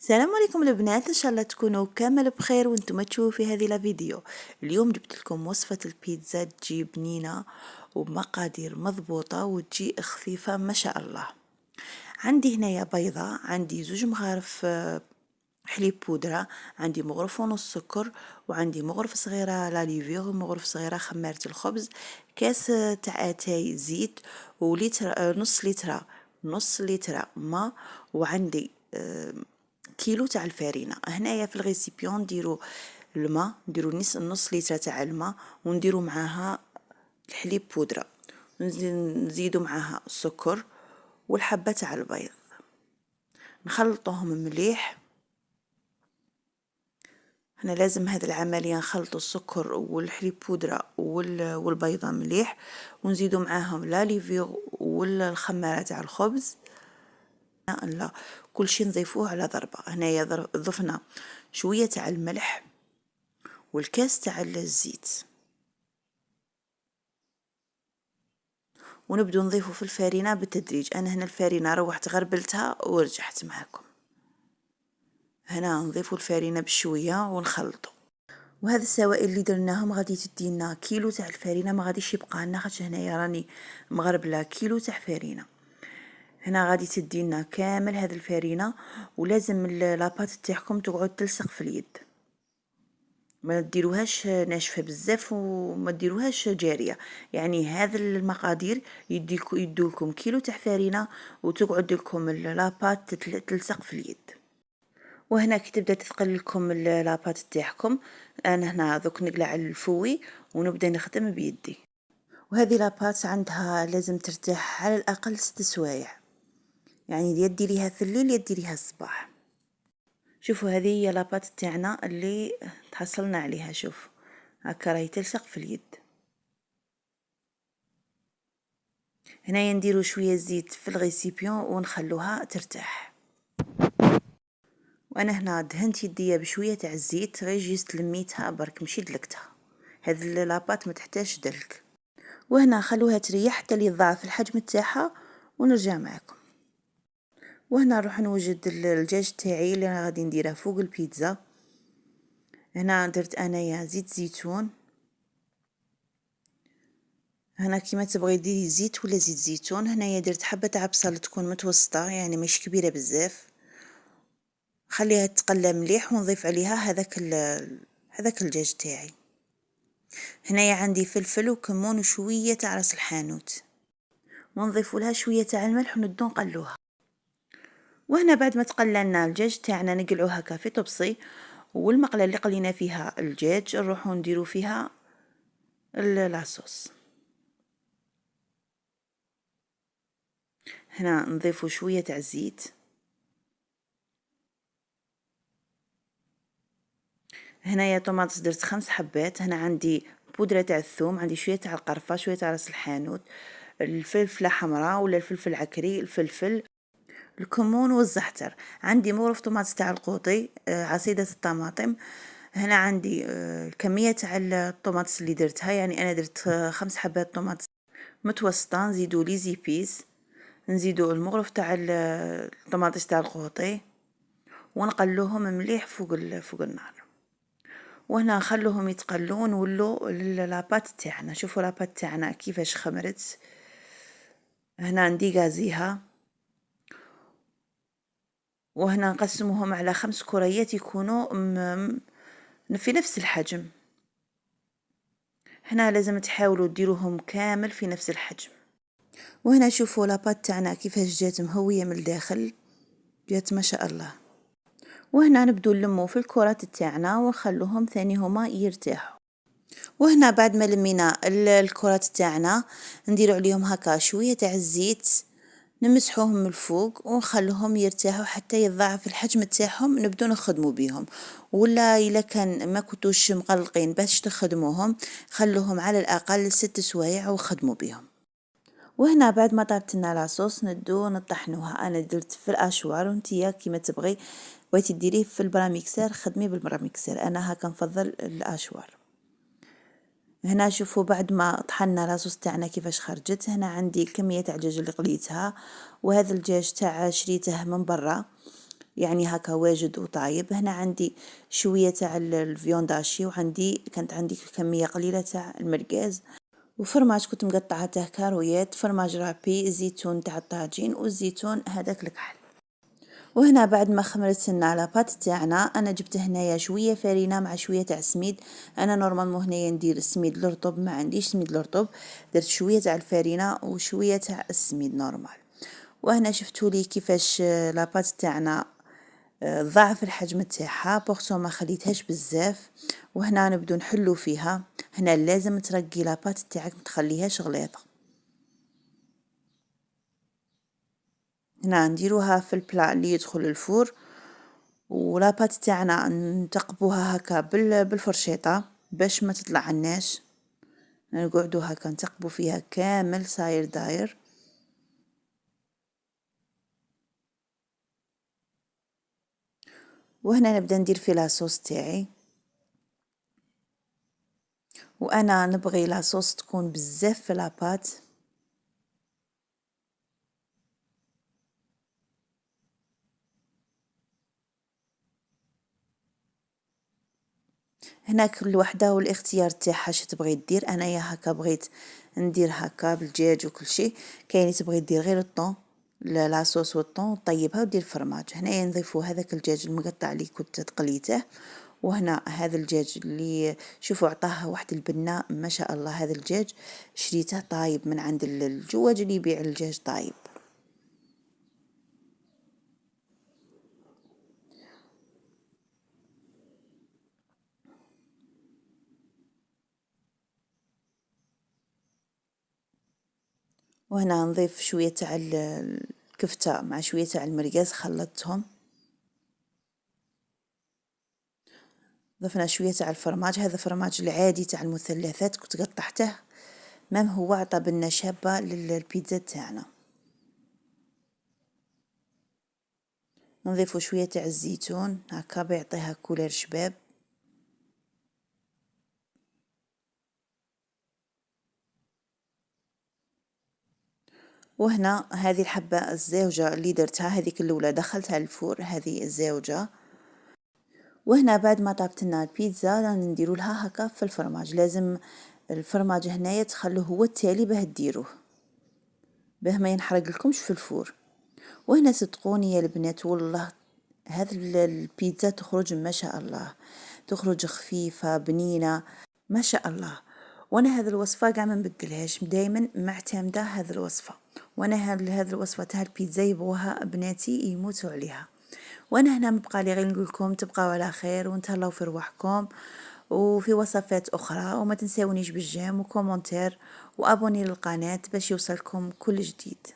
السلام عليكم البنات، ان شاء الله تكونوا كامل بخير وانتم تشوفوا في هذه الفيديو. اليوم جبت لكم وصفة البيتزا تجي بنينة وبمقادير مضبوطة وتجي خفيفة ما شاء الله. عندي هنايا بيضة، عندي 2 مغارف حليب بودرة، عندي مغرف ونص سكر، وعندي مغرف صغيرة لاليفيغ ومغرف صغيرة خمارة الخبز، كاس تاع اتاي زيت، ولتر نص لتر ماء، وعندي كيلو تاع الفارينة. هنايا في الغيسيبيون نديرو الماء، نديرو نص لتر تاع الماء، ونديرو معاها الحليب بودرة، نزيدو معاها السكر والحبة تاع البيض، نخلطوهم مليح. هنا لازم هذه العملية نخلطو السكر والحليب بودرة والبيضة مليح، ونزيدو معاهم لاليفيغ والخمارة تاع الخبز. لا، كل شيء نضيفوه على ضربة. هنايا ضفنا شوية تاع الملح والكاس تاع الزيت، ونبدو نضيفه في الفارينة بالتدريج. انا هنا الفارينة روحت غربلتها ورجعت معاكم. هنا نضيفو الفارينة بشوية ونخلطو. وهذا السوائل اللي درناهم غادي تدينا كيلو تاع الفارينة، ما غاديش يبقى لنا، خاطر هنايا راني مغربله كيلو تاع فارينة. هنا غادي تدينا كامل هذه الفارينة، ولازم لاباط تاعكم تقعد تلصق في اليد، ما ديروهاش ناشفه بزاف وما ديروهاش جاريه. يعني هذا المقادير يدولكم كيلو تاع فارينه وتقعد لكم لاباط تلصق في اليد. وهنا كي تبدا تثقل لكم لاباط تاعكم، انا هنا دوك نقلع الفوي ونبدا نخدم بيدي. وهذه لاباط عندها لازم ترتاح على الاقل 6 سوايع، يعني يدي ليها في الليل يدي ليها الصباح. شوفوا هذه هي لاباط تاعنا اللي تحصلنا عليها، شوف هكا راهي تلصق في اليد. هنايا نديرو شويه زيت في الغيسيبيون ونخلوها ترتاح. وانا هنا دهنت يديا بشويه تاع الزيت، غير جيست لميتها برك مشي دلكتها. هذه اللاباط ما تحتاجش دلك. وهنا خلوها تريح حتى لي ضعف الحجم تاعها ونرجع معكم. وهنا نروح نوجد الدجاج تاعي اللي انا غادي نديره فوق البيتزا. هنا درت انايا زيت زيتون، هنا كيما تبغي ديري زيت ولا زيت زيتون. هنايا درت حبه تاع بصل تكون متوسطه، يعني مش كبيره بزاف، خليها تقلى مليح ونضيف عليها هذاك الدجاج تاعي. هنايا عندي فلفل وكمون وشويه تاع راس الحانوت، ونضيف لها شويه تاع الملح وندو نقلوها. وهنا بعد ما تقلى لنا الدجاج تاعنا نقلعوه هكا في طبسي، والمقله اللي قلينا فيها الدجاج نروحو نديرو فيها لاصوص. هنا نضيفو شويه تاع الزيت. هنايا طوماطس درت 5 حبات. هنا عندي بودرة تاع الثوم، عندي شوية تاع القرفة، شوية تاع راس الحانوت، الفلفلة حمراء ولا الفلفل العكري، الفلفل، الكمون والزعتر. عندي مغرف طوماطس تاع القوطي، عصيدة الطماطم. هنا عندي الكمية تاع الطوماطس اللي درتها، يعني انا درت 5 حبات طوماطس متوسطة. نزيدو لي زيبيس، نزيدو المغرف تاع الطوماطس تاع القوطي، ونقلوهم مليح فوق النار. وهنا نخلوهم يتقلون ولو لاباط تاعنا. شوفوا لاباط تاعنا كيفاش خمرت. هنا نديغازيها، وهنا نقسموهم على 5 كريات يكونوا في نفس الحجم. هنا لازم تحاولوا ديروهم كامل في نفس الحجم. وهنا شوفوا لاباط تاعنا كيفاش جات مهويه من الداخل، جات ما شاء الله. وهنا نبدو نلمو في الكرات تاعنا ونخلوهم ثاني هما يرتاحوا. وهنا بعد ما لمينا الكرات تاعنا نديروا عليهم هكا شويه تاع الزيت، نمسحوهم من الفوق ونخلوهم يرتاحوا حتى يضاعف الحجم تاعهم نبدو نخدموا بيهم. ولا الا كان ما كنتوش مقلقين باش تخدموهم، خلوهم على الاقل 6 سوايع وخدموا بيهم. وهنا بعد ما طابت لنا لاصوص ندو نطحنوها. انا درت في الاشوار وانتيا كيما تبغي، بغيتي ديريه في البراميكسر خدمي بالبراميكسر، انا هكا نفضل الاشوار. هنا شوفوا بعد ما طحنا لاصوص تاعنا كيفاش خرجت. هنا عندي الكميه تاع الدجاج اللي قليتها، وهذا الدجاج تاع شريته من برا. يعني هكا واجد وطايب. هنا عندي شوية تاع الفيونداشي، وعندي كانت عندي كمية قليلة تاع المرقاز، وفرماج كنت مقطعة تاع كارويات، فرماج رابي، زيتون تاع الطاجين، والزيتون هذاك الكحل. وهنا بعد ما خمرت لنا لاباط تاعنا، انا جبت هنايا شويه فرينه مع شويه تاع سميد. انا نورمالمون هنايا ندير السميد الرطب، ما عنديش سميد الرطب، درت شويه تاع الفرينه وشويه تاع السميد نورمال. وهنا شفتوا لي كيفاش لاباط تاعنا ضعف الحجم تاعها، بورتو ما خليتهاش بزاف. وهنا نبدو نحلو فيها. هنا لازم ترقي لاباط تاعك، ما تخليهاش غليظه. هنا نديروها في البلا اللي يدخل الفور، ولاباط تاعنا نتقبوها هكا بالفرشيطه باش ما تطلع عناش. نقعدو هكا نتقبو فيها كامل صاير داير. وهنا نبدا ندير في لاصوص تاعي، وانا نبغي لاصوص تكون بزاف في لاباط. هنا كل وحده والاختيار تاعها اش تبغي دير. انايا هكا بغيت ندير هكا بالدجاج وكل شيء. كاين اللي تبغي دير غير الطون، لاصوص والطون، طيبها ودير فرماج. هنايا نضيفو هذاك الدجاج المقطع اللي كنت تقليته، وهنا هذا الدجاج اللي شوفوا عطاه واحد البنة ما شاء الله. هذا الدجاج شريته طايب من عند الجواج اللي يبيع الدجاج طايب. وهنا نضيف شوية تاع الكفتة مع شوية تاع المرقاز، خلطتهم. ضفنا شوية تاع الفرماج، هذا فرماج العادي تاع المثلثات كنت قطعته، مام هو عطى بنة شابة للبيتزا تاعنا. نضيفو شوية تاع الزيتون هكا بيعطيها كولير شباب. وهنا هذه الحبة الزاوجة اللي درتها، هذيك الأولى دخلتها الفور، هذه الزاوجة. وهنا بعد ما طابت لنا البيتزا نديرو لها هكا في الفرماج. لازم الفرماج هنايا تخلوه هو التالي باه ديروه، باه ما ينحرق لكمش في الفور. وهنا صدقوني يا البنات والله هذا البيتزا تخرج ما شاء الله، تخرج خفيفة بنينة ما شاء الله. وانا هذه الوصفة قاع ما نبدلهاش، دايما معتمدة هذه الوصفة. وانا هذه الوصفة تاع البيتزا يبغوها بناتي يموتوا عليها. وانا هنا مبقى لي غير نقول لكم تبقاو على خير ونتهلاو في رواحكم وفي وصفات اخرى، وما تنساونيش بالجيم وكومنتير وابوني للقناة باش يوصلكم كل جديد.